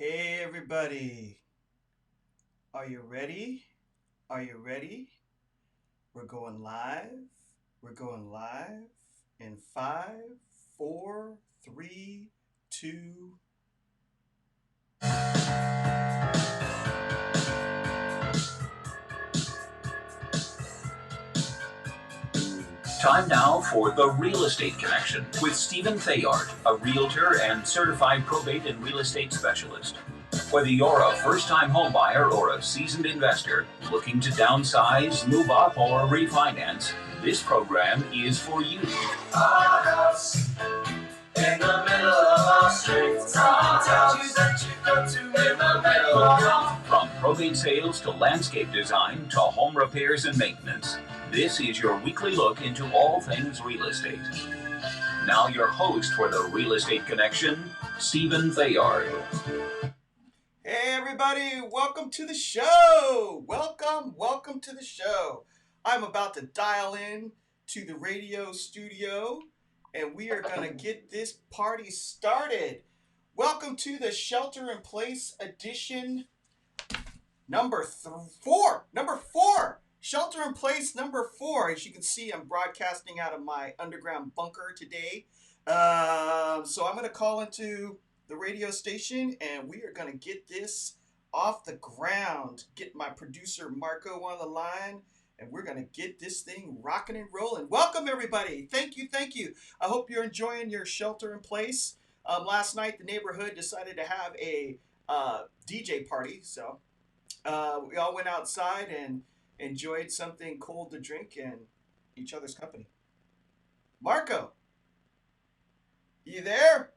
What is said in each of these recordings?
Hey everybody, are you ready? Are you ready? We're going live. We're going live in five, four, three, two. Time now for The Real Estate Connection with Stephen Theard, a realtor and certified probate and real estate specialist. Whether you're a first-time homebuyer or a seasoned investor looking to downsize, move up, or refinance, this program is for you. Our house in the middle of our street. That you go to in the middle of From probate sales to landscape design to home repairs and maintenance, this is your weekly look into all things real estate. Now your host for The Real Estate Connection, Stephen Theard. Hey everybody, welcome to the show. Welcome to the show. I'm about to dial in to the radio studio and we are going to get this party started. Welcome to the Shelter in Place edition number 4. Shelter in Place number 4. As you can see, I'm broadcasting out of my underground bunker today. So I'm going to call into the radio station and we are going to get this off the ground. Get my producer Marco on the line and we're going to get this thing rocking and rolling. Welcome everybody. Thank you. I hope you're enjoying your shelter in place. Last night the neighborhood decided to have a DJ party, so we all went outside and enjoyed something cold to drink and each other's company. Marco, you there?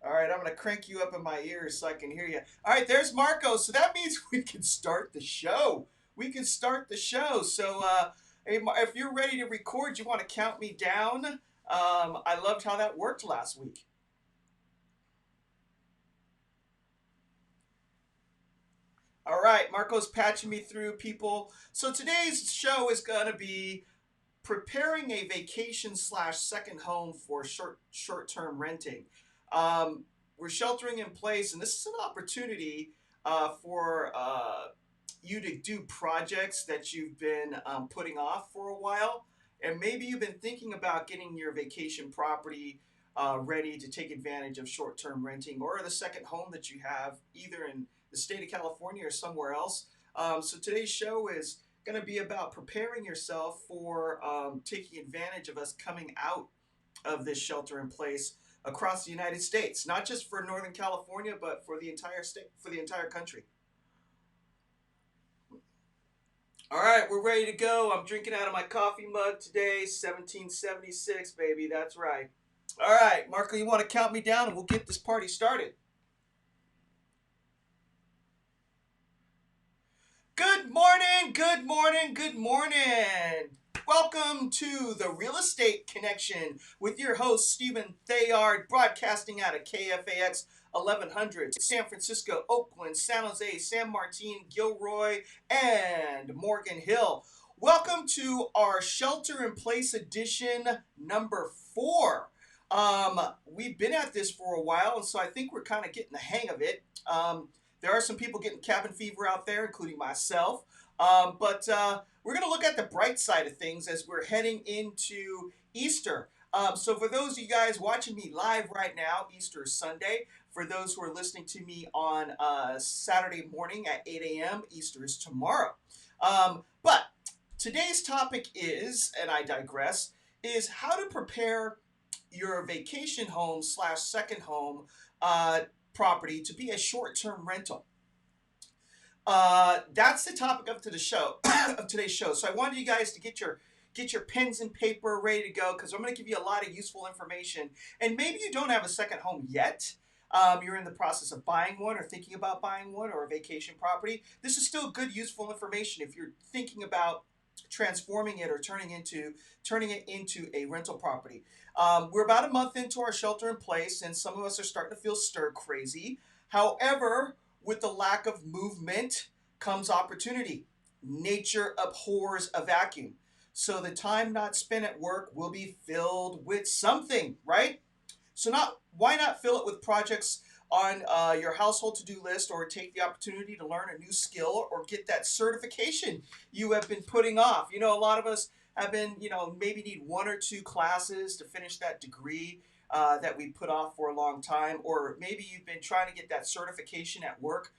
All right, I'm going to crank you up in my ears so I can hear you. All right, there's Marco. So that means we can start the show. So if you're ready to record, you want to count me down? I loved how that worked last week. All right, Marco's patching me through, people. So today's show is going to be preparing a vacation / second home for short-term renting. We're sheltering in place, and this is an opportunity for you to do projects that you've been putting off for a while. And maybe you've been thinking about getting your vacation property ready to take advantage of short-term renting or the second home that you have either in the state of California or somewhere else. So today's show is going to be about preparing yourself for taking advantage of us coming out of this shelter in place across the United States, not just for Northern California, but for the entire state, for the entire country. All right, we're ready to go. I'm drinking out of my coffee mug today, 1776, baby. That's right. All right, Marco, you want to count me down and we'll get this party started. Good morning. Welcome to the Real Estate Connection with your host, Stephen Theard, broadcasting out of KFAX 1100, San Francisco, Oakland, San Jose, San Martin, Gilroy, and Morgan Hill. Welcome to our Shelter in Place edition number 4. We've been at this for a while, and so I think we're kind of getting the hang of it. There are some people getting cabin fever out there, including myself. But we're going to look at the bright side of things as we're heading into Easter. So for those of you guys watching me live right now, Easter is Sunday. For those who are listening to me on Saturday morning at 8 a.m., Easter is tomorrow. But today's topic is, and I digress, is how to prepare your vacation home / second home property to be a short-term rental. That's the topic of today's show. So I wanted you guys to get your pens and paper ready to go because I'm going to give you a lot of useful information. And maybe you don't have a second home yet. You're in the process of buying one or thinking about buying one or a vacation property. This is still good, useful information if you're thinking about transforming it or turning it into a rental property. We're about a month into our shelter in place, and some of us are starting to feel stir crazy. However, with the lack of movement comes opportunity. Nature abhors a vacuum. So the time not spent at work will be filled with something, right? So why not fill it with projects on your household to-do list, or take the opportunity to learn a new skill or get that certification you have been putting off. You know, a lot of us have been, maybe need 1 or 2 classes to finish that degree that we put off for a long time, or maybe you've been trying to get that certification at work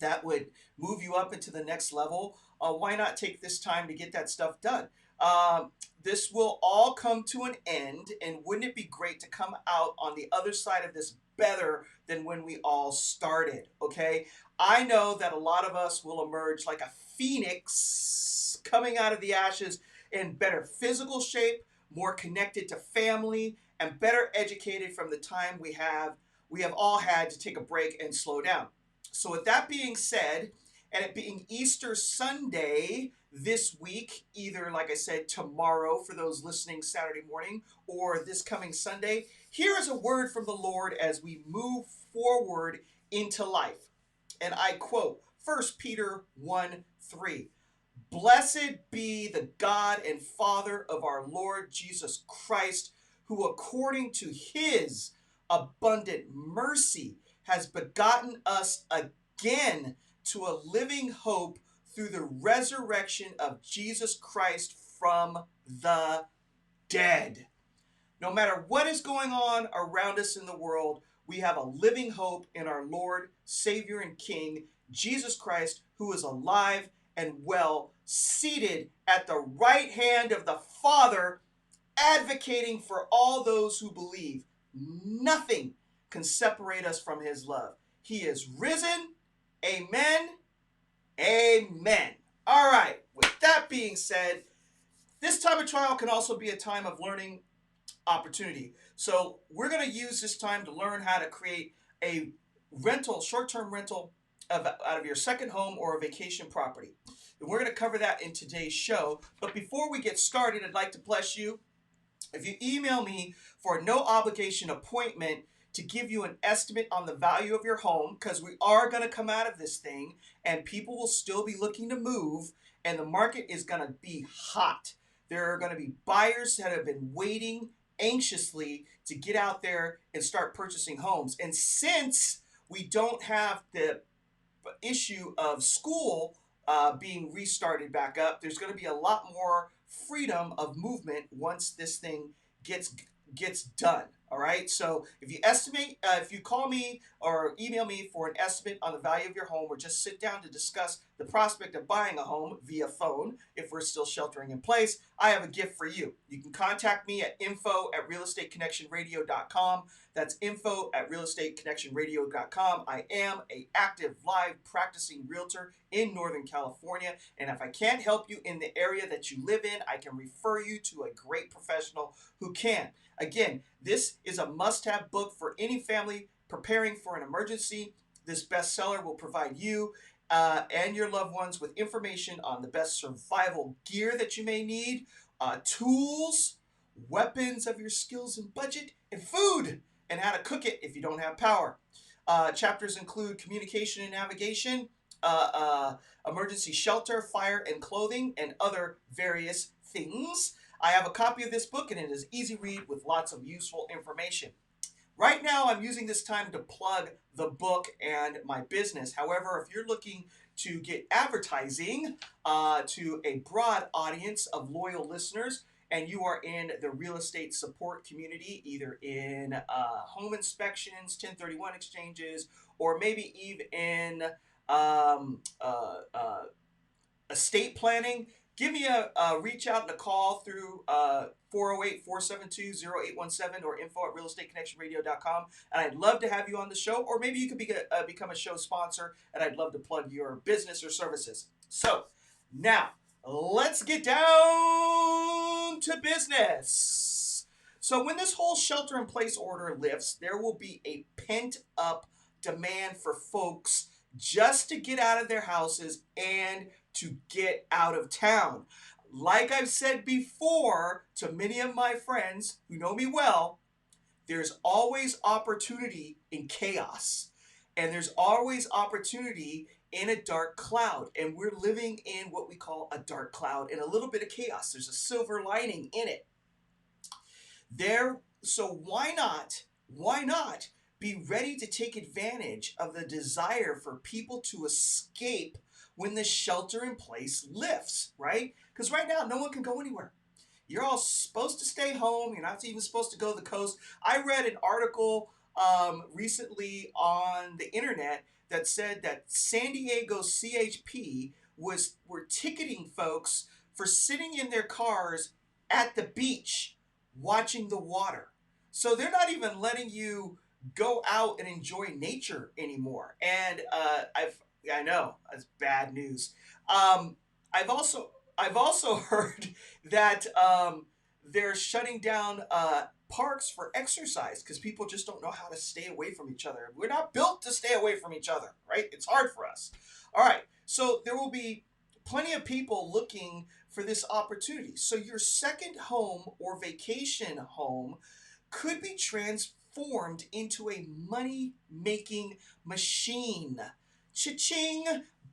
that would move you up into the next level. Why not take this time to get that stuff done? This will all come to an end, and wouldn't it be great to come out on the other side of this better than when we all started? Okay, I know that a lot of us will emerge like a phoenix coming out of the ashes in better physical shape, more connected to family, and better educated from the time we have all had to take a break and slow down. So with that being said, and it being Easter Sunday this week, either, like I said, tomorrow for those listening Saturday morning, or this coming Sunday, here is a word from the Lord as we move forward into life. And I quote 1 Peter 1:3. Blessed be the God and Father of our Lord Jesus Christ, who according to his abundant mercy has begotten us again to a living hope through the resurrection of Jesus Christ from the dead. No matter what is going on around us in the world, we have a living hope in our Lord, Savior, and King, Jesus Christ, who is alive and well, seated at the right hand of the Father, advocating for all those who believe. Nothing can separate us from his love. He is risen. Amen. Amen. All right. With that being said, this time of trial can also be a time of learning opportunity. So we're going to use this time to learn how to create a rental, short-term rental out of your second home or a vacation property. And we're going to cover that in today's show. But before we get started, I'd like to bless you. If you email me for a no obligation appointment to give you an estimate on the value of your home, because we are going to come out of this thing and people will still be looking to move, and the market is going to be hot. There are going to be buyers that have been waiting anxiously to get out there and start purchasing homes. And since we don't have the issue of school being restarted back up, there's going to be a lot more freedom of movement once this thing gets done. All right. So if you call me or email me for an estimate on the value of your home, or just sit down to discuss the prospect of buying a home via phone, if we're still sheltering in place, I have a gift for you. You can contact me at info@realestateconnectionradio.com. That's info@realestateconnectionradio.com. I am an active, live, practicing realtor in Northern California. And if I can't help you in the area that you live in, I can refer you to a great professional who can. Again, this is a must-have book for any family preparing for an emergency. This bestseller will provide you and your loved ones with information on the best survival gear that you may need, tools, weapons of your skills and budget, and food, and how to cook it if you don't have power. Chapters include communication and navigation, emergency shelter, fire and clothing, and other various things. I have a copy of this book, and it is easy read with lots of useful information. Right now, I'm using this time to plug the book and my business. However, if you're looking to get advertising to a broad audience of loyal listeners, and you are in the real estate support community, either in home inspections, 1031 exchanges, or maybe even in estate planning, give me a reach out and a call through 408-472-0817 or info@realestateconnectionradio.com. And I'd love to have you on the show, or maybe you could become a show sponsor, and I'd love to plug your business or services. So now let's get down to business. So when this whole shelter-in-place order lifts, there will be a pent-up demand for folks just to get out of their houses and to get out of town. Like I've said before to many of my friends who know me well, there's always opportunity in chaos, and there's always opportunity in a dark cloud, and we're living in what we call a dark cloud and a little bit of chaos. There's a silver lining in it. So why not Be ready to take advantage of the desire for people to escape when the shelter in place lifts, right? Because right now, no one can go anywhere. You're all supposed to stay home. You're not even supposed to go to the coast. I read an article recently on the internet that said that San Diego CHP were ticketing folks for sitting in their cars at the beach watching the water. So they're not even letting you go out and enjoy nature anymore. And I know that's bad news. Um, I've also heard that they're shutting down parks for exercise because people just don't know how to stay away from each other. We're not built to stay away from each other, right? It's hard for us. All right, so there will be plenty of people looking for this opportunity. So your second home or vacation home could be transformed into a money making machine. Cha-ching!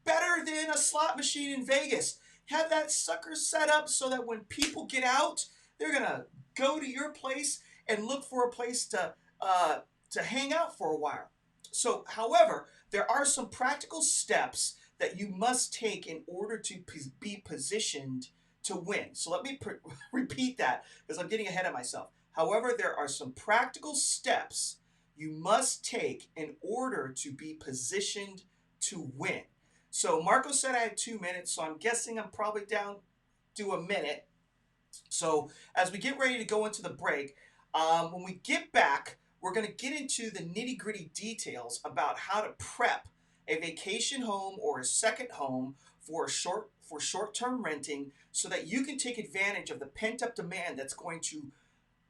Better than a slot machine in Vegas. Have that sucker set up so that when people get out, they're gonna go to your place and look for a place to hang out for a while. So, however, there are some practical steps that you must take in order to be positioned to win. So let me repeat that because I'm getting ahead of myself. However, there are some practical steps you must take in order to be positioned to win. So Marco said I had 2 minutes, so I'm guessing I'm probably down to a minute. So as we get ready to go into the break, when we get back, we're going to get into the nitty-gritty details about how to prep a vacation home or a second home for short-term renting so that you can take advantage of the pent-up demand that's going to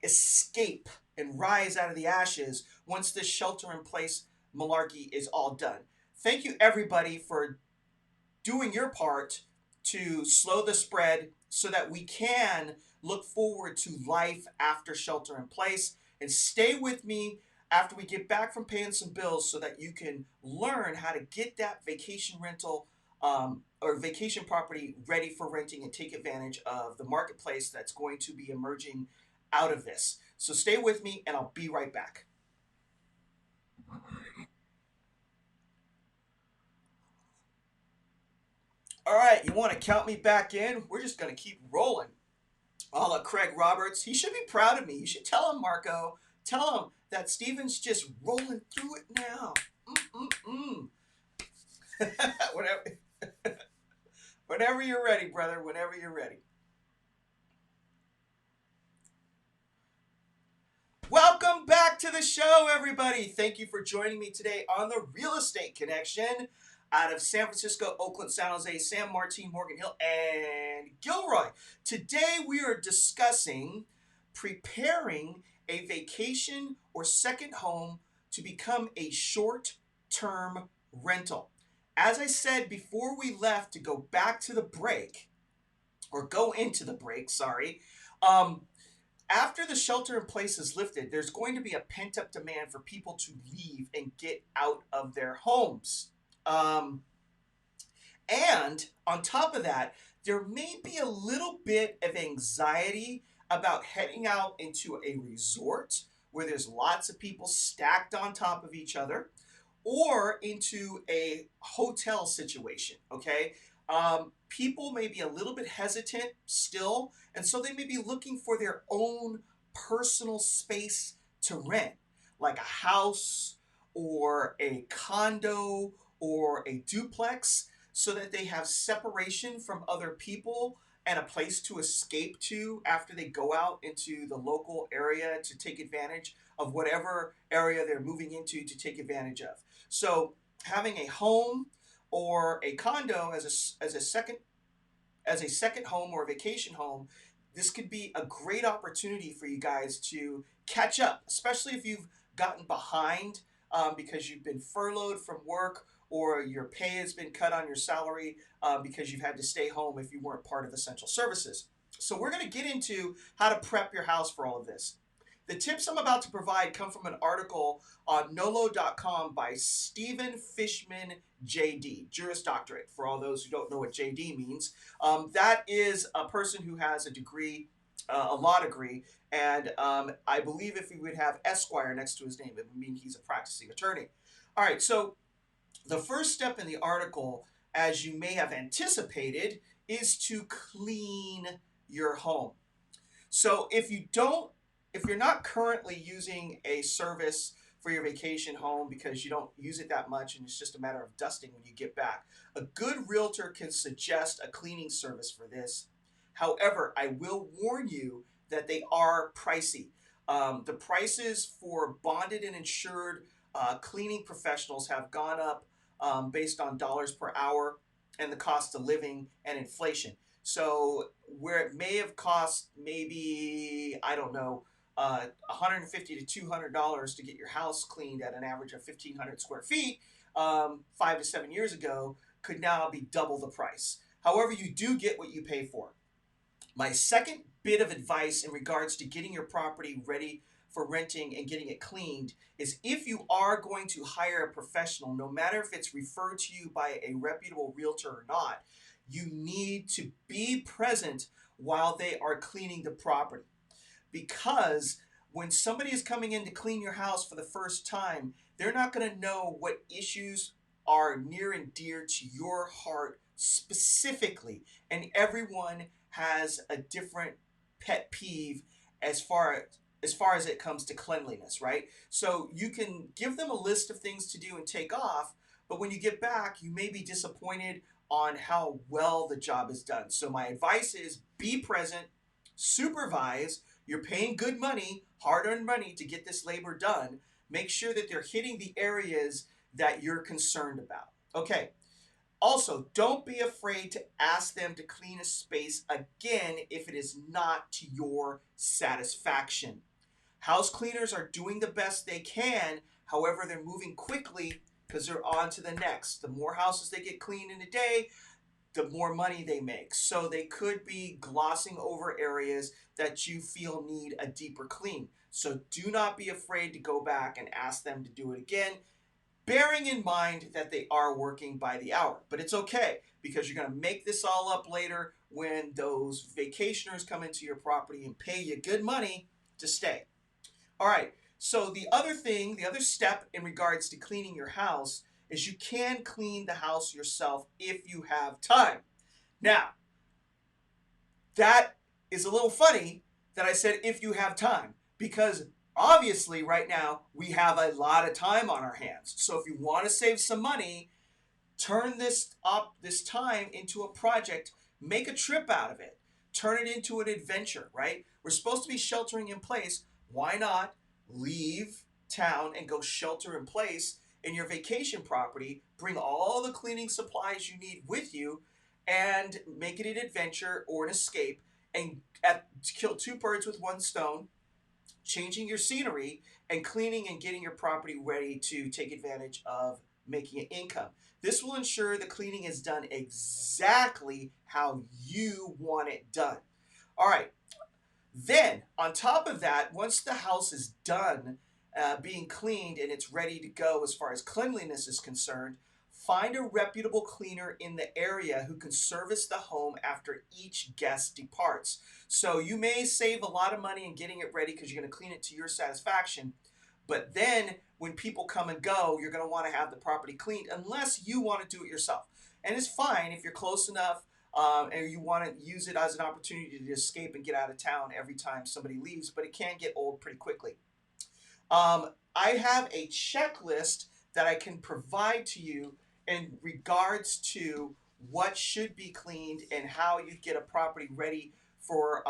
escape and rise out of the ashes once this shelter-in-place malarkey is all done. Thank you, everybody, for doing your part to slow the spread so that we can look forward to life after shelter in place. And stay with me after we get back from paying some bills so that you can learn how to get that vacation rental or vacation property ready for renting and take advantage of the marketplace that's going to be emerging out of this. So stay with me and I'll be right back. All right, you want to count me back in? We're just going to keep rolling. A la Craig Roberts. He should be proud of me. You should tell him, Marco. Tell him that Steven's just rolling through it now. whenever, whenever you're ready, brother. Whenever you're ready. Welcome back to the show, everybody. Thank you for joining me today on the Real Estate Connection out of San Francisco, Oakland, San Jose, San Martin, Morgan Hill, and Gilroy. Today we are discussing preparing a vacation or second home to become a short-term rental. As I said before we left to go back to the break, or go into the break, sorry, after the shelter in place is lifted, there's going to be a pent-up demand for people to leave and get out of their homes. And on top of that, there may be a little bit of anxiety about heading out into a resort where there's lots of people stacked on top of each other, or into a hotel situation, okay? People may be a little bit hesitant still, and so they may be looking for their own personal space to rent, like a house or a condo or a duplex, so that they have separation from other people and a place to escape to after they go out into the local area to take advantage of whatever area they're moving into to take advantage of. So having a home or a condo as a second home or a vacation home, this could be a great opportunity for you guys to catch up, especially if you've gotten behind because you've been furloughed from work, or your pay has been cut on your salary because you've had to stay home if you weren't part of essential services. So we're going to get into how to prep your house for all of this. The tips I'm about to provide come from an article on nolo.com by Stephen Fishman, JD, Juris Doctorate, for all those who don't know what JD means. That is a person who has a degree A lot agree. And I believe if he would have Esquire next to his name, it would mean he's a practicing attorney. All right, so the first step in the article, as you may have anticipated, is to clean your home. So if you're not currently using a service for your vacation home because you don't use it that much and it's just a matter of dusting when you get back, a good realtor can suggest a cleaning service for this. However, I will warn you that they are pricey. The prices for bonded and insured cleaning professionals have gone up based on dollars per hour and the cost of living and inflation. So where it may have cost maybe, I don't know, $150 to $200 to get your house cleaned at an average of 1,500 square feet 5 to 7 years ago, could now be double the price. However, you do get what you pay for. My second bit of advice in regards to getting your property ready for renting and getting it cleaned is if you are going to hire a professional, no matter if it's referred to you by a reputable realtor or not, you need to be present while they are cleaning the property. Because when somebody is coming in to clean your house for the first time, they're not going to know what issues are near and dear to your heart specifically. And everyone has a different pet peeve as far as it comes to cleanliness, right? So you can give them a list of things to do and take off, but when you get back, you may be disappointed on how well the job is done. So my advice is be present, supervise. You're paying good money, hard-earned money to get this labor done. Make sure that they're hitting the areas that you're concerned about. Okay. Also, don't be afraid to ask them to clean a space again if it is not to your satisfaction. House cleaners are doing the best they can. However, they're moving quickly because they're on to the next. The more houses they get cleaned in a day, the more money they make. So they could be glossing over areas that you feel need a deeper clean. So do not be afraid to go back and ask them to do it again, bearing in mind that they are working by the hour. But it's okay because you're going to make this all up later when those vacationers come into your property and pay you good money to stay. All right, so the other step in regards to cleaning your house is you can clean the house yourself if you have time. Now, that is a little funny that I said if you have time, because obviously right now we have a lot of time on our hands. So if you want to save some money, turn this time into a project, make a trip out of it, turn it into an adventure, right? We're supposed to be sheltering in place. Why not leave town and go shelter in place in your vacation property, bring all the cleaning supplies you need with you, and make it an adventure or an escape, and kill two birds with one stone, changing your scenery and cleaning and getting your property ready to take advantage of making an income. This will ensure the cleaning is done exactly how you want it done. All right. Then, on top of that, once the house is done being cleaned and it's ready to go as far as cleanliness is concerned, find a reputable cleaner in the area who can service the home after each guest departs. So you may save a lot of money in getting it ready because you're going to clean it to your satisfaction. But then when people come and go, you're going to want to have the property cleaned unless you want to do it yourself. And it's fine if you're close enough and you want to use it as an opportunity to escape and get out of town every time somebody leaves, but it can get old pretty quickly. I have a checklist that I can provide to you in regards to what should be cleaned and how you get a property ready for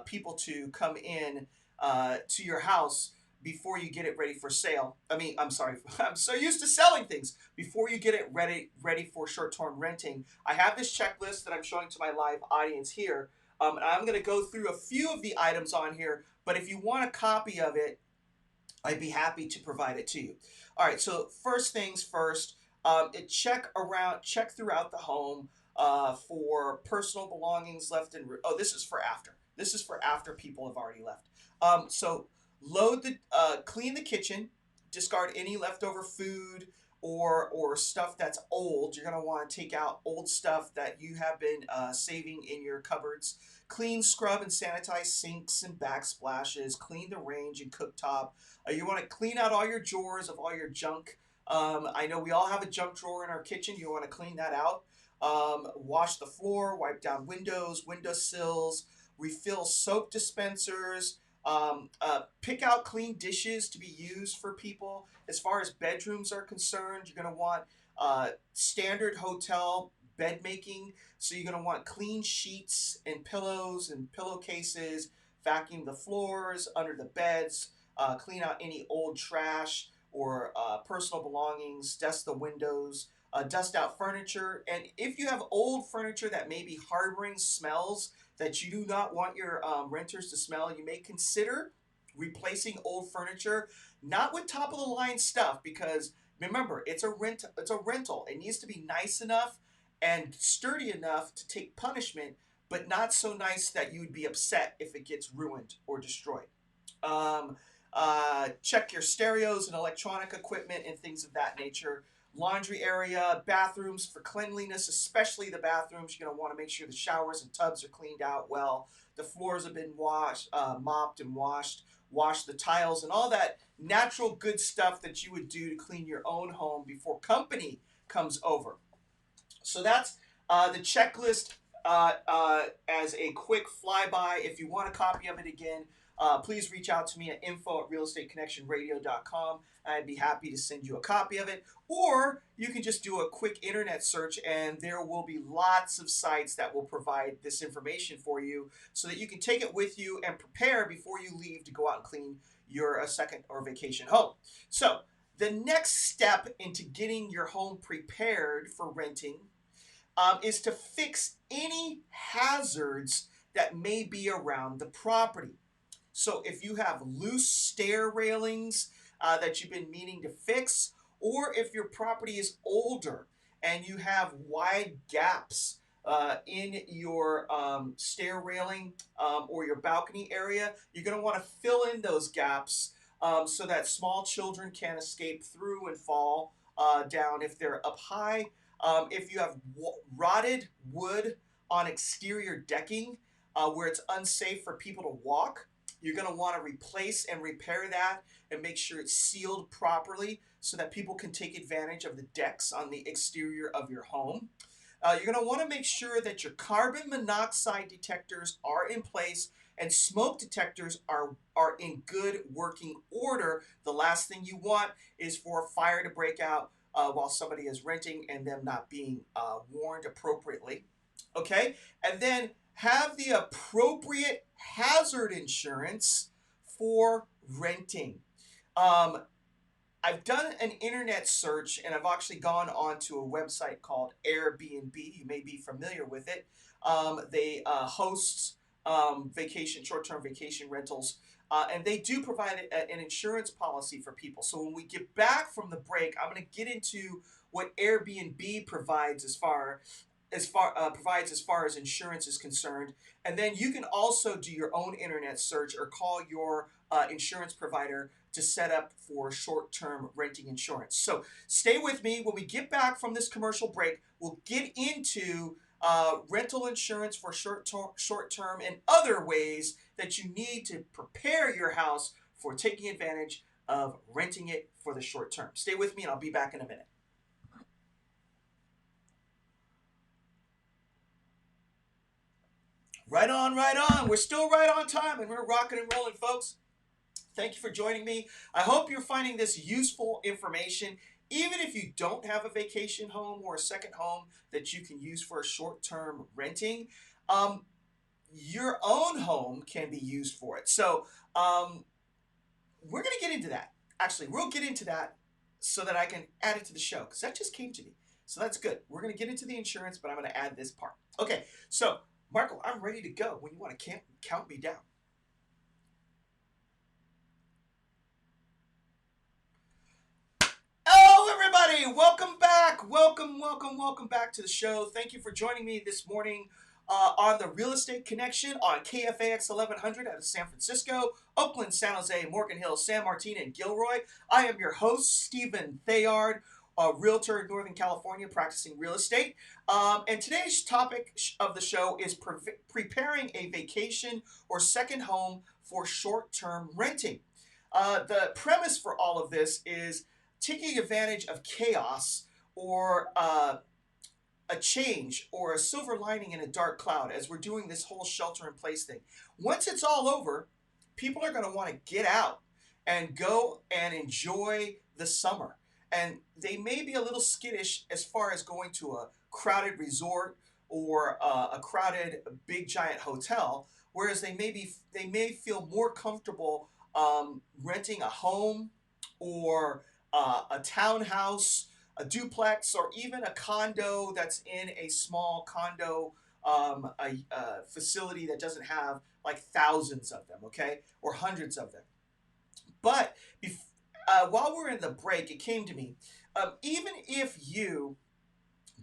people to come in to your house before you get it ready for sale. I'm sorry, I'm so used to selling things. Before you get it ready for short-term renting, I have this checklist that I'm showing to my live audience here. And I'm going to go through a few of the items on here, but if you want a copy of it, I'd be happy to provide it to you. All right, so first things first, check throughout the home for personal belongings left in. Oh, this is for after. This is for after people have already left. So clean the kitchen, discard any leftover food, or stuff that's old. You're going to want to take out old stuff that you have been saving in your cupboards. Clean, scrub, and sanitize sinks and backsplashes. Clean the range and cooktop. You want to clean out all your drawers of all your junk. I know we all have a junk drawer in our kitchen. You want to clean that out. Wash the floor, wipe down windows, windowsills, refill soap dispensers, pick out clean dishes to be used for people. As far as bedrooms are concerned, you're going to want standard hotel bed making. So you're going to want clean sheets and pillows and pillowcases, vacuum the floors, under the beds, clean out any old trash or personal belongings, dust the windows, dust out furniture. And if you have old furniture that may be harboring smells that you do not want your renters to smell, you may consider replacing old furniture, not with top of the line stuff, because remember, it's a rental. It needs to be nice enough and sturdy enough to take punishment, but not so nice that you would be upset if it gets ruined or destroyed. Check your stereos and electronic equipment and things of that nature. Laundry area, bathrooms for cleanliness, especially the bathrooms. You're going to want to make sure the showers and tubs are cleaned out well. The floors have been washed, mopped and washed. Wash the tiles and all that natural good stuff that you would do to clean your own home before company comes over. So that's the checklist as a quick flyby. If you want a copy of it again, please reach out to me at info@realestateconnectionradio.com. I'd be happy to send you a copy of it. Or you can just do a quick internet search, and there will be lots of sites that will provide this information for you so that you can take it with you and prepare before you leave to go out and clean your second or vacation home. So the next step into getting your home prepared for renting is to fix any hazards that may be around the property. So if you have loose stair railings that you've been meaning to fix, or if your property is older and you have wide gaps in your stair railing or your balcony area, you're going to want to fill in those gaps so that small children can't escape through and fall down if they're up high. If you have rotted wood on exterior decking where it's unsafe for people to walk, you're going to want to replace and repair that and make sure it's sealed properly so that people can take advantage of the decks on the exterior of your home. You're going to want to make sure that your carbon monoxide detectors are in place and smoke detectors are in good working order. The last thing you want is for a fire to break out while somebody is renting and them not being warned appropriately. Okay, and then have the appropriate hazard insurance for renting. I've done an internet search and I've actually gone onto a website called Airbnb. You may be familiar with it. They host short-term vacation rentals, and they do provide an insurance policy for people. So when we get back from the break, I'm going to get into what Airbnb provides as far as insurance is concerned, and then you can also do your own internet search or call your insurance provider to set up for short-term renting insurance. So stay with me. When we get back from this commercial break, we'll get into rental insurance for short-term and other ways that you need to prepare your house for taking advantage of renting it for the short term. Stay with me and I'll be back in a minute. Right on, right on. We're still right on time and we're rocking and rolling, folks. Thank you for joining me. I hope you're finding this useful information. Even if you don't have a vacation home or a second home that you can use for a short-term renting, your own home can be used for it. So we're going to get into that. Actually, we'll get into that so that I can add it to the show because that just came to me. So that's good. We're going to get into the insurance, but I'm going to add this part. Okay, so Marco, I'm ready to go when you want to count me down. Hello, everybody. Welcome back. Welcome back to the show. Thank you for joining me this morning on the Real Estate Connection on KFAX 1100 out of San Francisco, Oakland, San Jose, Morgan Hill, San Martin, and Gilroy. I am your host, Stephen Theard. a realtor in Northern California practicing real estate. And today's topic of the show is preparing a vacation or second home for short-term renting. The premise for all of this is taking advantage of chaos or a change or a silver lining in a dark cloud as we're doing this whole shelter in place thing. Once it's all over, people are going to want to get out and go and enjoy the summer. And they may be a little skittish as far as going to a crowded resort or a crowded big giant hotel, whereas they may feel more comfortable renting a home or a townhouse, a duplex, or even a condo that's in a small condo a facility that doesn't have like thousands of them, okay, or hundreds of them. But while we're in the break, it came to me, even if you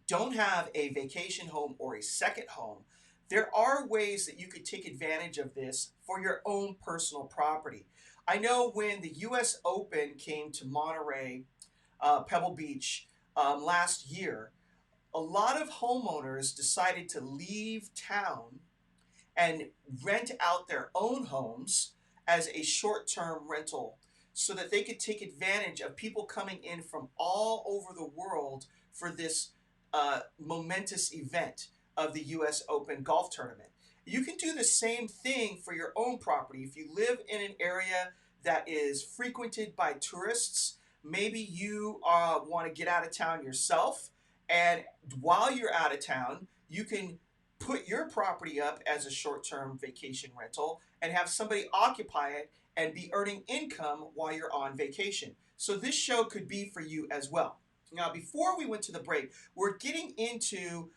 don't have a vacation home or a second home, there are ways that you could take advantage of this for your own personal property. I know when the U.S. Open came to Monterey, Pebble Beach, last year, a lot of homeowners decided to leave town and rent out their own homes as a short-term rental so that they could take advantage of people coming in from all over the world for this momentous event of the U.S. Open golf tournament. You can do the same thing for your own property. If you live in an area that is frequented by tourists, maybe you want to get out of town yourself, and while you're out of town, you can put your property up as a short-term vacation rental and have somebody occupy it and be earning income while you're on vacation. So this show could be for you as well. Now, before we went to the break, we're getting into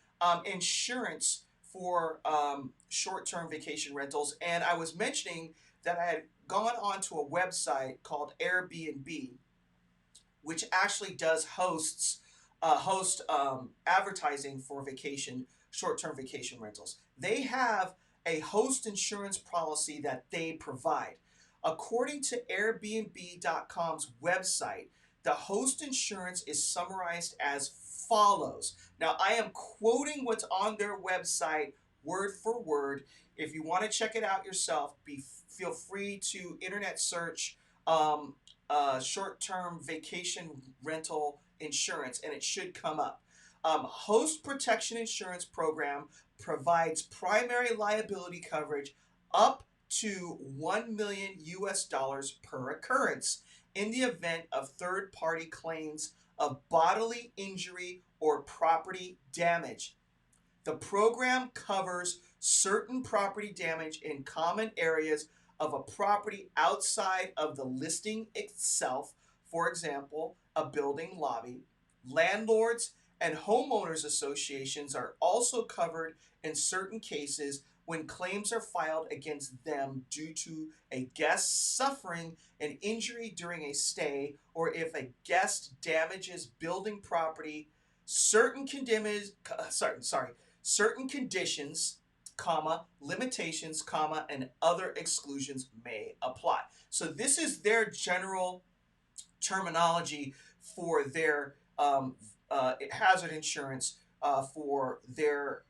insurance for short-term vacation rentals, and I was mentioning that I had gone onto a website called Airbnb, which actually does host advertising for short-term vacation rentals. They have a host insurance policy that they provide. According to Airbnb.com's website, the host insurance is summarized as follows. Now, I am quoting what's on their website word for word. If you want to check it out yourself, feel free to internet search short-term vacation rental insurance, and it should come up. Host Protection Insurance Program provides primary liability coverage up to $1 million per occurrence in the event of third-party claims of bodily injury or property damage. The program covers certain property damage in common areas of a property outside of the listing itself, for example, a building lobby. Landlords and homeowners associations are also covered in certain cases when claims are filed against them due to a guest suffering an injury during a stay, or if a guest damages building property. Certain conditions, limitations, and other exclusions may apply. So this is their general terminology for their hazard insurance for their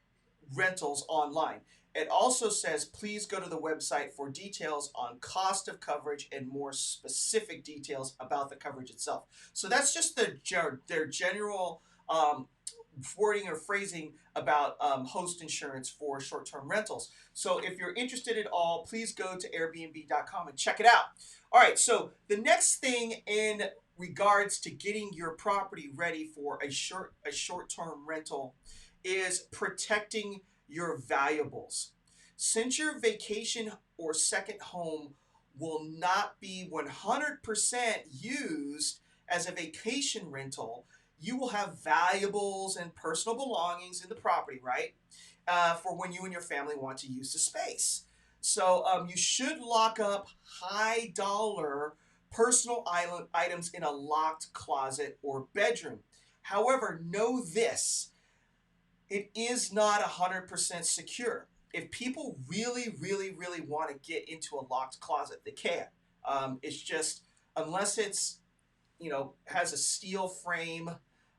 rentals online. It also says, please go to the website for details on cost of coverage and more specific details about the coverage itself. So that's just their general wording or phrasing about host insurance for short-term rentals. So if you're interested at all, please go to Airbnb.com and check it out. All right, so the next thing in regards to getting your property ready for a short-term rental is protecting your valuables. Since your vacation or second home will not be 100% used as a vacation rental, you will have valuables and personal belongings in the property, right? For when you and your family want to use the space. So you should lock up high dollar personal items in a locked closet or bedroom. However, know this, it is not 100% secure. If people really, really, really want to get into a locked closet, they can. It's just, unless it's, has a steel frame,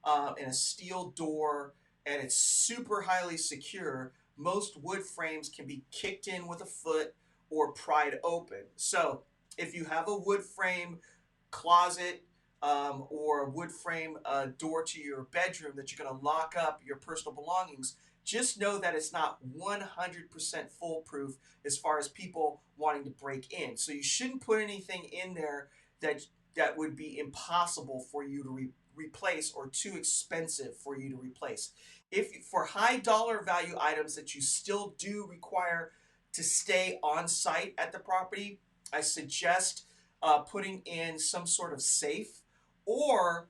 and a steel door, and it's super highly secure, most wood frames can be kicked in with a foot or pried open. So if you have a wood frame closet or a wood frame door to your bedroom that you're going to lock up your personal belongings, just know that it's not 100% foolproof as far as people wanting to break in. So you shouldn't put anything in there that would be impossible for you to replace or too expensive for you to replace. If for high dollar value items that you still do require to stay on site at the property, I suggest putting in some sort of safe or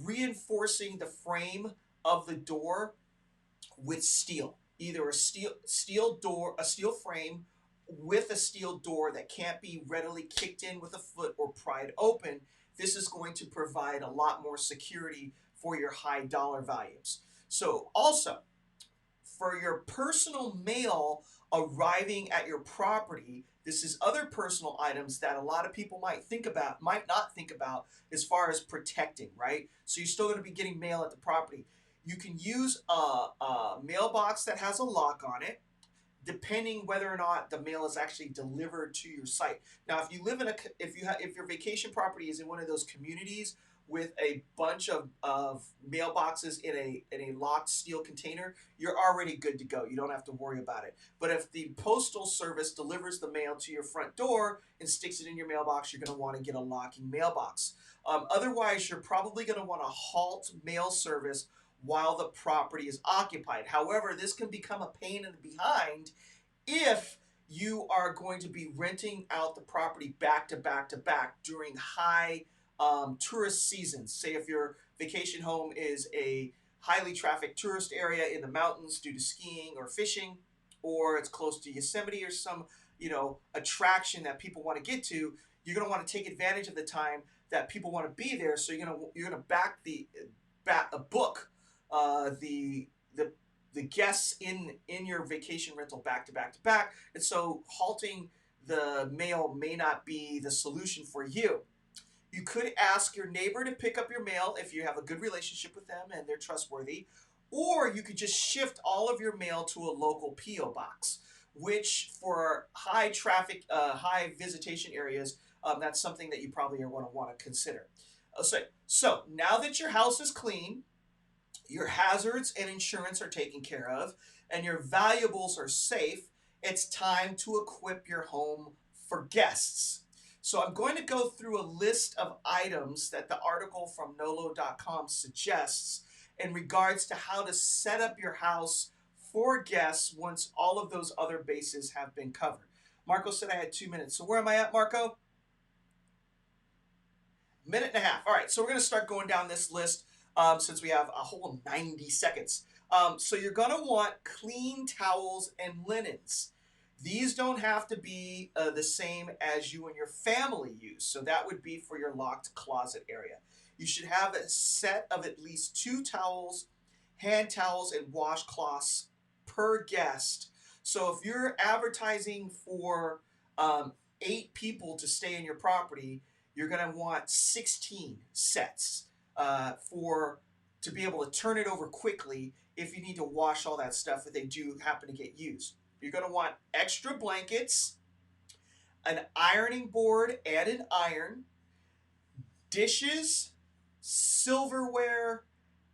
reinforcing the frame of the door with steel, either a steel door, a steel frame with a steel door that can't be readily kicked in with a foot or pried open. This is going to provide a lot more security for your high dollar values. So also, for your personal mail arriving at your property, this is other personal items that a lot of people might not think about as far as protecting, right? So you're still going to be getting mail at the property. You can use a mailbox that has a lock on it, depending whether or not the mail is actually delivered to your site. Now, if you live in if your vacation property is in one of those communities with a bunch of mailboxes in a locked steel container, you're already good to go. You don't have to worry about it. But if the postal service delivers the mail to your front door and sticks it in your mailbox, you're going to want to get a locking mailbox. Otherwise, you're probably going to want to halt mail service while the property is occupied. However, this can become a pain in the behind if you are going to be renting out the property back to back to back during high tourist seasons. Say if your vacation home is a highly trafficked tourist area in the mountains due to skiing or fishing, or it's close to Yosemite or some attraction that people want to get to, you're going to want to take advantage of the time that people want to be there. So you're going to book the guests in your vacation rental back to back to back, and so halting the mail may not be the solution for you. You could ask your neighbor to pick up your mail if you have a good relationship with them and they're trustworthy, or you could just shift all of your mail to a local P.O. box, which for high traffic, high visitation areas, that's something that you probably are going to want to consider. So now that your house is clean, your hazards and insurance are taken care of, and your valuables are safe, it's time to equip your home for guests. So I'm going to go through a list of items that the article from nolo.com suggests in regards to how to set up your house for guests once all of those other bases have been covered. Marco said I had 2 minutes. So where am I at, Marco? Minute and a half. All right, so we're going to start going down this list since we have a whole 90 seconds. So you're going to want clean towels and linens. These don't have to be the same as you and your family use. So that would be for your locked closet area. You should have a set of at least 2 towels, hand towels, and washcloths per guest. So if you're advertising for 8 people to stay in your property, you're going to want 16 sets to be able to turn it over quickly if you need to wash all that stuff if they do happen to get used. You're going to want extra blankets, an ironing board and an iron, dishes, silverware,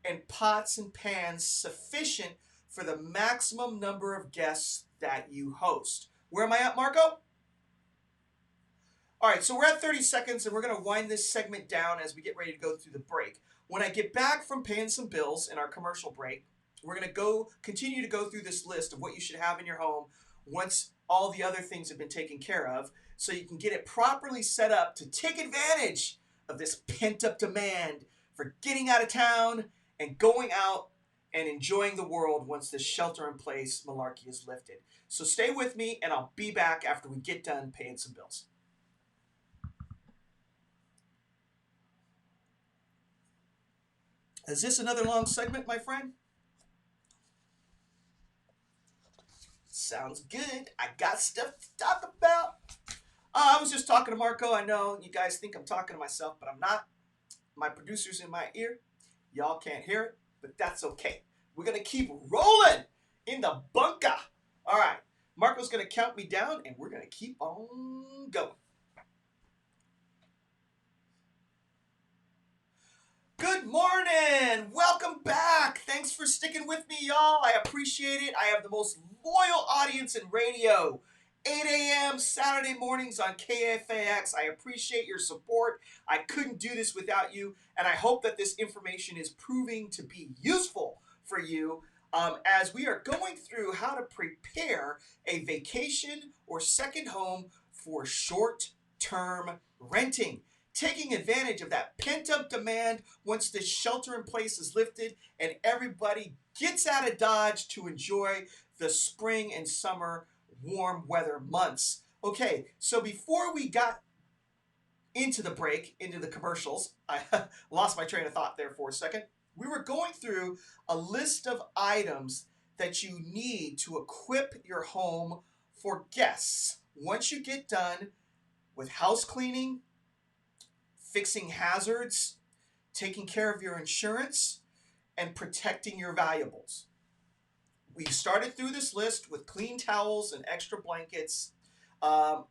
and pots and pans sufficient for the maximum number of guests that you host. Where am I at, Marco? All right, so we're at 30 seconds, and we're going to wind this segment down as we get ready to go through the break. When I get back from paying some bills in our commercial break, we're going to continue to go through this list of what you should have in your home once all the other things have been taken care of, so you can get it properly set up to take advantage of this pent-up demand for getting out of town and going out and enjoying the world once the shelter-in-place malarkey is lifted. So stay with me, and I'll be back after we get done paying some bills. Is this another long segment, my friend? Sounds good. I got stuff to talk about. I was just talking to Marco. I know you guys think I'm talking to myself, but I'm not. My producer's in my ear. Y'all can't hear it, but that's okay. We're going to keep rolling in the bunker. All right. Marco's going to count me down, and we're going to keep on going. Good morning. Welcome back. Thanks for sticking with me, y'all. I appreciate it. I have the most loyal audience in radio. 8 a.m. Saturday mornings on KFAX. I appreciate your support. I couldn't do this without you, and I hope that this information is proving to be useful for you as we are going through how to prepare a vacation or second home for short-term renting. Taking advantage of that pent-up demand once the shelter-in-place is lifted and everybody gets out of Dodge to enjoy the spring and summer warm weather months. Okay, so before we got into the break, into the commercials, I lost my train of thought there for a second. We were going through a list of items that you need to equip your home for guests. Once you get done with house cleaning, fixing hazards, taking care of your insurance, and protecting your valuables. We started through this list with clean towels and extra blankets, an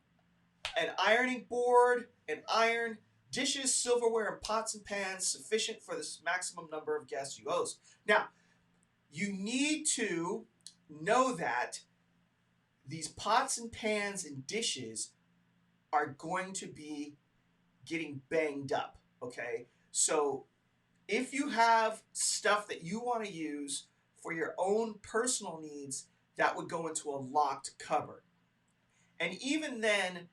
ironing board, an iron, dishes, silverware, and pots and pans sufficient for the maximum number of guests you host. Now, you need to know that these pots and pans and dishes are going to be getting banged up, okay? So if you have stuff that you want to use for your own personal needs, that would go into a locked cupboard. And even then,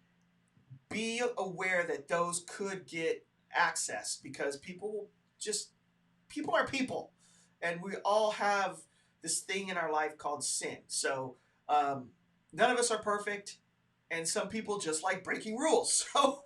be aware that those could get access because people are people. And we all have this thing in our life called sin. So none of us are perfect. And some people just like breaking rules. So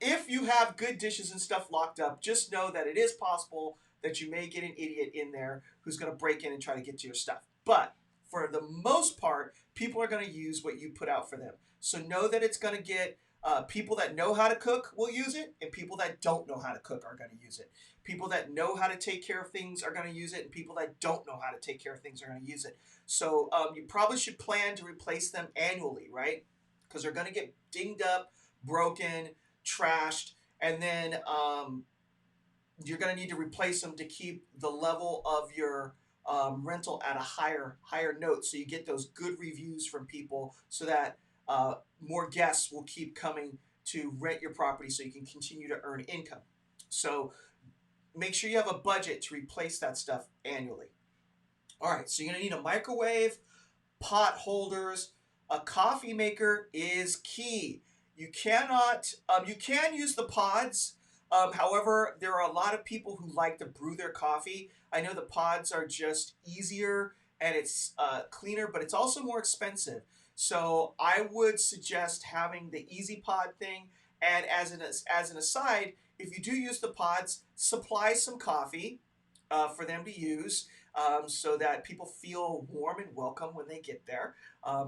if you have good dishes and stuff locked up, just know that it is possible that you may get an idiot in there who's going to break in and try to get to your stuff. But for the most part, people are going to use what you put out for them. So know that it's going to get people that know how to cook will use it, and people that don't know how to cook are going to use it. People that know how to take care of things are going to use it, and people that don't know how to take care of things are going to use it. So you probably should plan to replace them annually, right? Because they're going to get dinged up, broken, trashed, and then you're going to need to replace them to keep the level of your rental at a higher note, so you get those good reviews from people, so that more guests will keep coming to rent your property, so you can continue to earn income. So make sure you have a budget to replace that stuff annually. All right, so you're going to need a microwave, pot holders, a coffee maker is key. You cannot, you can use the pods. However, there are a lot of people who like to brew their coffee. I know the pods are just easier and it's cleaner, but it's also more expensive. So I would suggest having the Easy Pod thing. And as an aside, if you do use the pods, supply some coffee for them to use. So that people feel warm and welcome when they get there.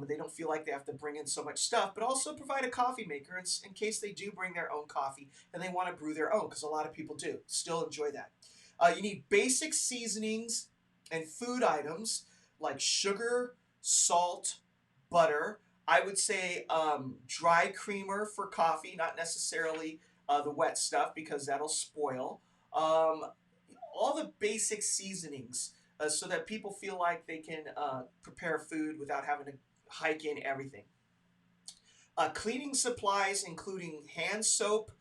They don't feel like they have to bring in so much stuff, but also provide a coffee maker in case they do bring their own coffee and they want to brew their own, because a lot of people do. Still enjoy that. You need basic seasonings and food items like sugar, salt, butter. I would say dry creamer for coffee, not necessarily the wet stuff because that'll spoil. All the basic seasonings. So that people feel like they can prepare food without having to hike in everything. Cleaning supplies including hand soap,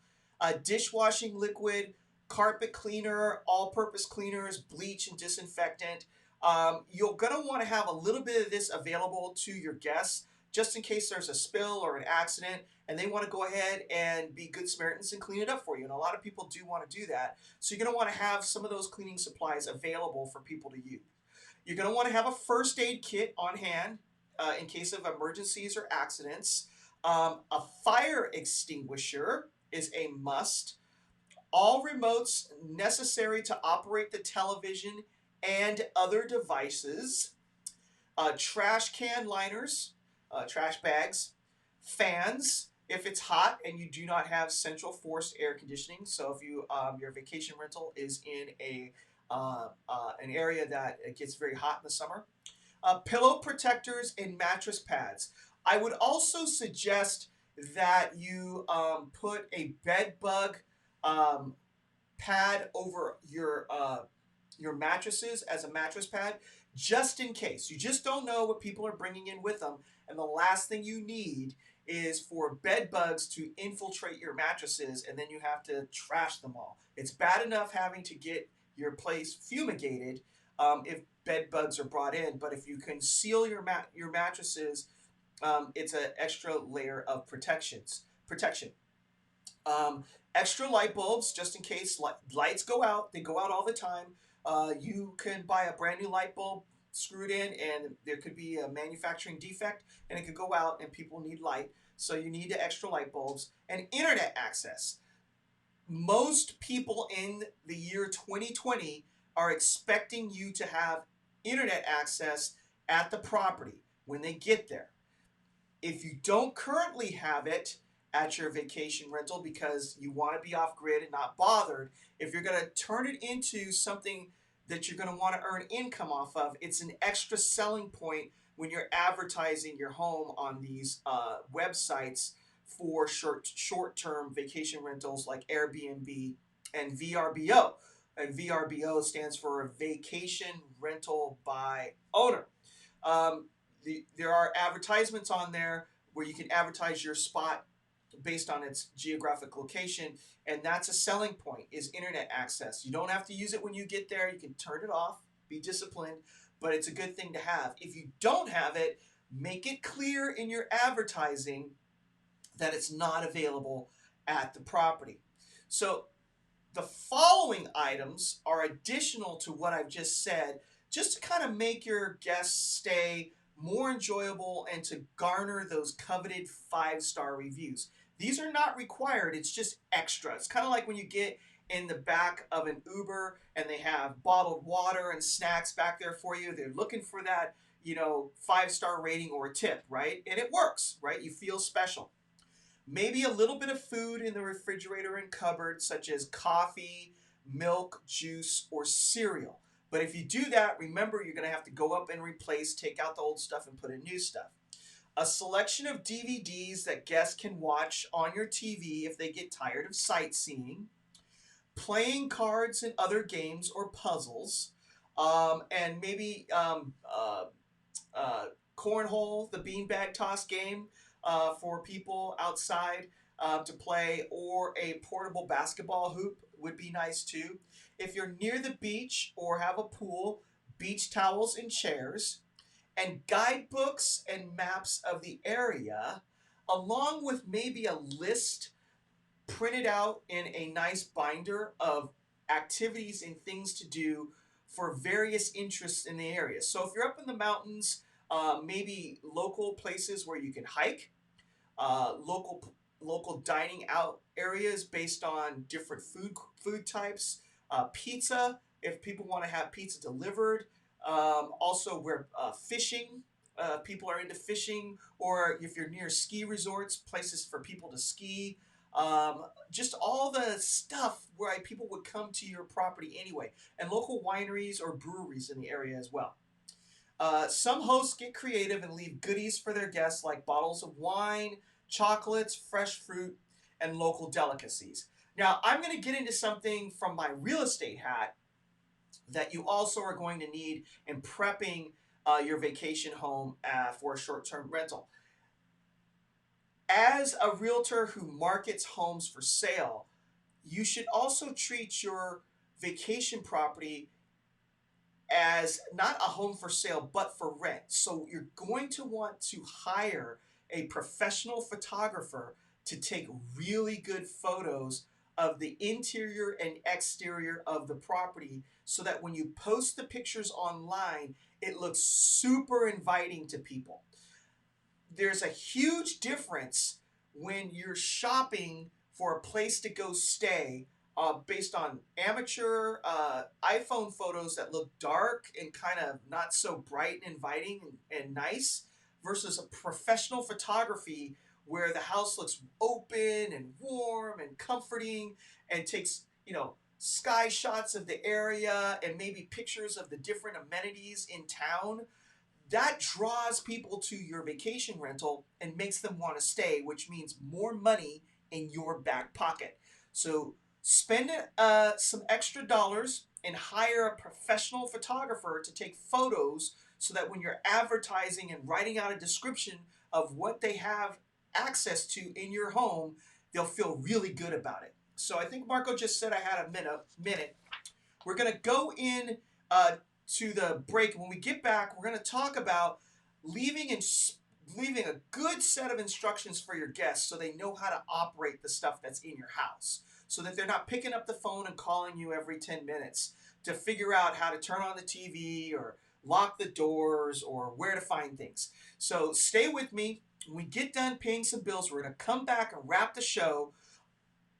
dishwashing liquid, carpet cleaner, all-purpose cleaners, bleach, and disinfectant. You're going to want to have a little bit of this available to your guests just in case there's a spill or an accident and they want to go ahead and be good Samaritans and clean it up for you. And a lot of people do want to do that. So you're going to want to have some of those cleaning supplies available for people to use. You're going to want to have a first aid kit on hand in case of emergencies or accidents. A fire extinguisher is a must. All remotes necessary to operate the television and other devices. Trash can liners, trash bags, fans if it's hot and you do not have central forced air conditioning. So if you your vacation rental is in a an area that it gets very hot in the summer. Pillow protectors and mattress pads. I would also suggest that you put a bed bug um, pad over your mattresses as a mattress pad, just in case. You just don't know what people are bringing in with them, and the last thing you need is for bed bugs to infiltrate your mattresses, and then you have to trash them all. It's bad enough having to get your place fumigated if bed bugs are brought in, but if you can seal your mattresses, it's an extra layer of protection. Um, Extra light bulbs, just in case lights go out. They go out all the time. You can buy a brand new light bulb, screw it in, and there could be a manufacturing defect, and it could go out, and people need light. So you need the extra light bulbs and internet access. Most people in the year 2020 are expecting you to have internet access at the property when they get there. If you don't currently have it at your vacation rental because you want to be off grid and not bothered, if you're going to turn it into something that you're going to want to earn income off of, it's an extra selling point when you're advertising your home on these websites for short-term vacation rentals like Airbnb and VRBO. And VRBO stands for Vacation Rental by Owner. Um, there are advertisements on there where you can advertise your spot based on its geographic location, and that's a selling point, is internet access. You don't have to use it when you get there. You can turn it off, be disciplined, but it's a good thing to have. If you don't have it, make it clear in your advertising that it's not available at the property. So the following items are additional to what I've just said, just to kind of make your guest stay more enjoyable and to garner those coveted 5-star reviews. These are not required, it's just extra. It's kind of like when you get in the back of an Uber and they have bottled water and snacks back there for you. They're looking for that, 5-star rating or a tip, right? And it works, right? You feel special. Maybe a little bit of food in the refrigerator and cupboard, such as coffee, milk, juice, or cereal. But if you do that, remember you're going to have to go up and take out the old stuff and put in new stuff. A selection of DVDs that guests can watch on your TV if they get tired of sightseeing. Playing cards and other games or puzzles. And maybe cornhole, the beanbag toss game for people outside to play, or a portable basketball hoop would be nice too. If you're near the beach or have a pool, beach towels and chairs, and guidebooks and maps of the area, along with maybe a list printed out in a nice binder of activities and things to do for various interests in the area. So if you're up in the mountains, maybe local places where you can hike, local dining out areas based on different food types, pizza if people want to have pizza delivered. Also, where fishing, people are into fishing, or if you're near ski resorts, places for people to ski. Just all the stuff where people would come to your property anyway, and local wineries or breweries in the area as well. Some hosts get creative and leave goodies for their guests like bottles of wine, chocolates, fresh fruit, and local delicacies. Now, I'm going to get into something from my real estate hat that you also are going to need in prepping your vacation home for a short-term rental. As a realtor who markets homes for sale, you should also treat your vacation property as not a home for sale, but for rent. So you're going to want to hire a professional photographer to take really good photos of the interior and exterior of the property so that when you post the pictures online, it looks super inviting to people. There's a huge difference when you're shopping for a place to go stay based on amateur iPhone photos that look dark and kind of not so bright and inviting and nice versus a professional photography where the house looks open and warm and comforting and takes, sky shots of the area and maybe pictures of the different amenities in town, that draws people to your vacation rental and makes them want to stay, which means more money in your back pocket. So spend some extra dollars and hire a professional photographer to take photos so that when you're advertising and writing out a description of what they have access to in your home, they'll feel really good about it. So I think Marco just said I had a minute. We're going to go in to the break. When we get back, we're going to talk about leaving a good set of instructions for your guests so they know how to operate the stuff that's in your house, so that they're not picking up the phone and calling you every 10 minutes to figure out how to turn on the TV or lock the doors or where to find things. So stay with me. When we get done paying some bills, we're going to come back and wrap the show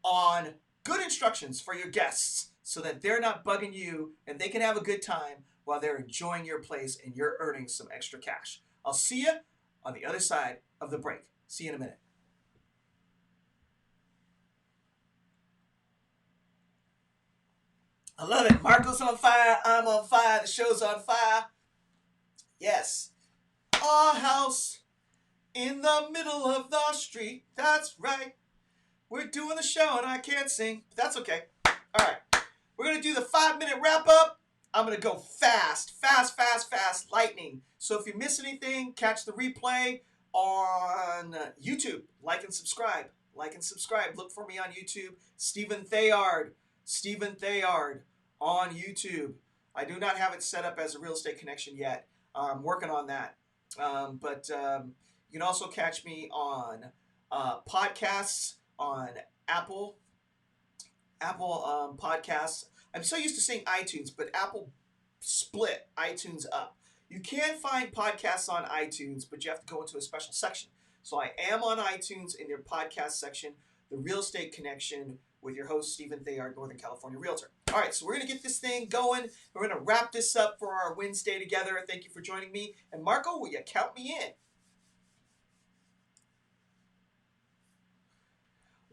on good instructions for your guests so that they're not bugging you and they can have a good time while they're enjoying your place and you're earning some extra cash. I'll see you on the other side of the break. See you in a minute. I love it. Marco's on fire. I'm on fire. The show's on fire. Yes. Our house in the middle of the street. That's right. We're doing the show and I can't sing, but that's okay. All right. We're going to do the 5-minute wrap up. I'm going to go fast, lightning. So if you miss anything, catch the replay on YouTube. Like and subscribe. Look for me on YouTube. Stephen Theard on YouTube. I do not have it set up as a real estate connection yet. I'm working on that. But you can also catch me on podcasts on Apple podcasts. I'm so used to saying iTunes, but Apple split iTunes up. You can find podcasts on iTunes, but you have to go into a special section. So I am on iTunes in their podcast section, The Real Estate Connection, with your host, Stephen Theard, Northern California Realtor. All right, so we're going to get this thing going. We're going to wrap this up for our Wednesday together. Thank you for joining me. And Marco, will you count me in?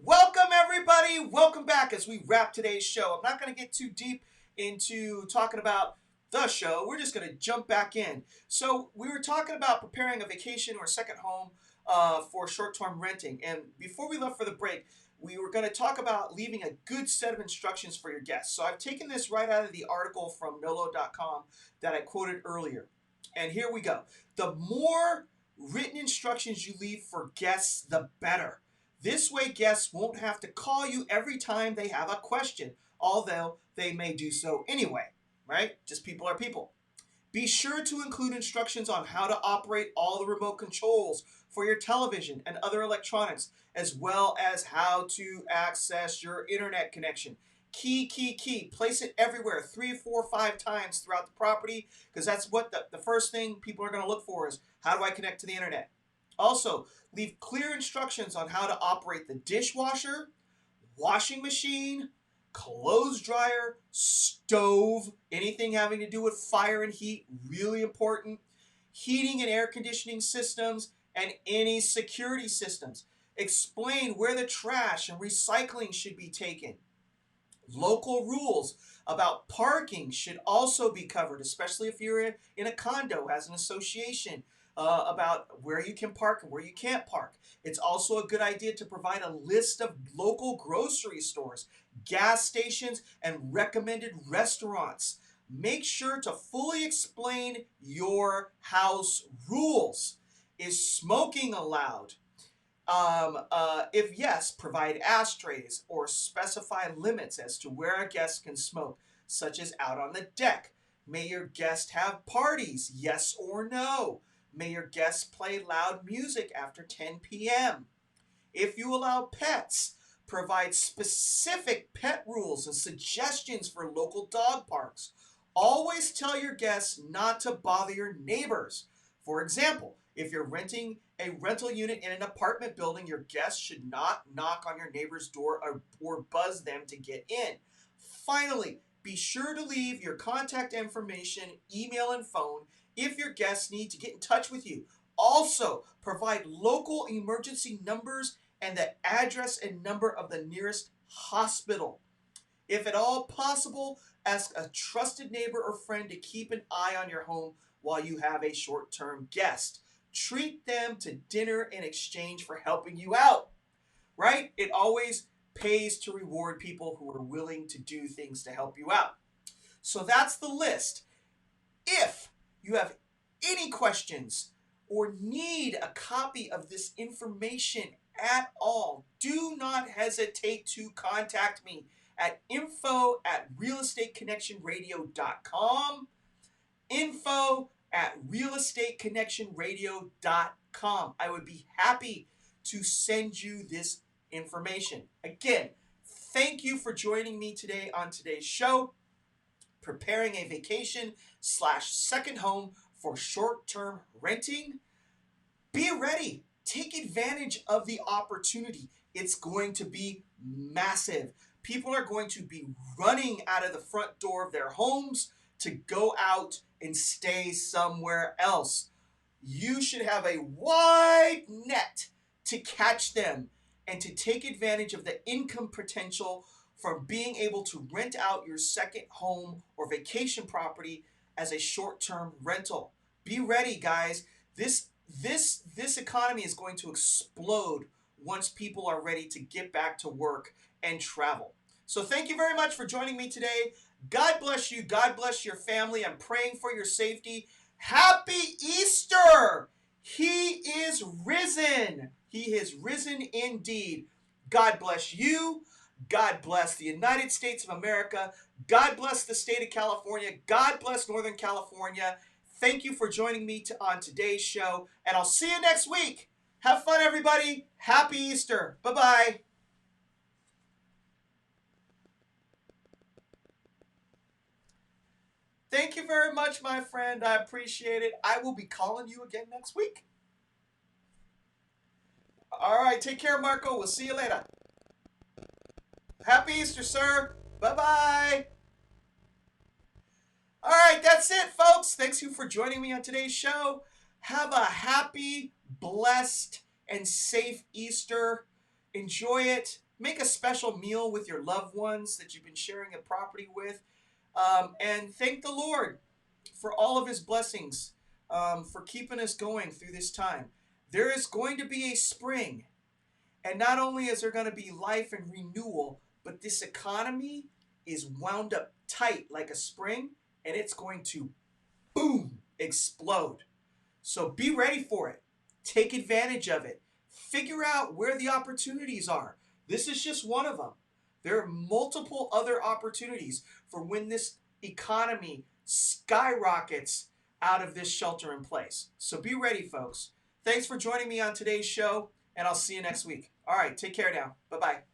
Welcome, everybody. Welcome back as we wrap today's show. I'm not going to get too deep into talking about the show. We're just going to jump back in. So we were talking about preparing a vacation or a second home for short-term renting. And before we left for the break, we were going to talk about leaving a good set of instructions for your guests. So I've taken this right out of the article from Nolo.com that I quoted earlier. And here we go. The more written instructions you leave for guests, the better. This way, guests won't have to call you every time they have a question, although they may do so anyway, right? Just people are people. Be sure to include instructions on how to operate all the remote controls for your television and other electronics, as well as how to access your internet connection. Key. Place it everywhere, 3, 4, 5 times throughout the property, because that's what the first thing people are going to look for is, how do I connect to the internet? Also, leave clear instructions on how to operate the dishwasher, washing machine, clothes dryer, stove, anything having to do with fire and heat, really important, heating and air conditioning systems, and any security systems. Explain where the trash and recycling should be taken. Local rules about parking should also be covered, especially if you're in a condo as an association. About where you can park and where you can't park. It's also a good idea to provide a list of local grocery stores, gas stations, and recommended restaurants. Make sure to fully explain your house rules. Is smoking allowed? If yes, provide ashtrays or specify limits as to where a guest can smoke, such as out on the deck. May your guest have parties? Yes or no? May your guests play loud music after 10 p.m. If you allow pets, provide specific pet rules and suggestions for local dog parks. Always tell your guests not to bother your neighbors. For example, if you're renting a rental unit in an apartment building, your guests should not knock on your neighbor's door or buzz them to get in. Finally, be sure to leave your contact information, email, and phone if your guests need to get in touch with you. Also, provide local emergency numbers and the address and number of the nearest hospital. If at all possible, ask a trusted neighbor or friend to keep an eye on your home while you have a short-term guest. Treat them to dinner in exchange for helping you out, right? It always pays to reward people who are willing to do things to help you out. So that's the list. If you have any questions or need a copy of this information at all, do not hesitate to contact me at info@realestateconnectionradio.com. info@realestateconnectionradio.com. I would be happy to send you this information. Again, thank you for joining me today on today's show, preparing a vacation/second home for short-term renting. Be ready. Take advantage of the opportunity. It's going to be massive. People are going to be running out of the front door of their homes to go out and stay somewhere else. You should have a wide net to catch them and to take advantage of the income potential from being able to rent out your second home or vacation property as a short-term rental. Be ready, guys. This economy is going to explode once people are ready to get back to work and travel. So thank you very much for joining me today. God bless you. God bless your family. I'm praying for your safety. Happy Easter! He is risen. He is risen indeed. God bless you. God bless the United States of America. God bless the state of California. God bless Northern California. Thank you for joining me on today's show, and I'll see you next week. Have fun, everybody. Happy Easter. Bye-bye. Thank you very much, my friend. I appreciate it. I will be calling you again next week. All right, take care, Marco. We'll see you later. Happy Easter, sir. Bye-bye. All right, that's it, folks. Thanks you for joining me on today's show. Have a happy, blessed, and safe Easter. Enjoy it. Make a special meal with your loved ones that you've been sharing a property with. And thank the Lord for all of his blessings, for keeping us going through this time. There is going to be a spring. And not only is there going to be life and renewal, but this economy is wound up tight like a spring, and it's going to, boom, explode. So be ready for it. Take advantage of it. Figure out where the opportunities are. This is just one of them. There are multiple other opportunities for when this economy skyrockets out of this shelter in place. So be ready, folks. Thanks for joining me on today's show, and I'll see you next week. All right, take care now. Bye-bye.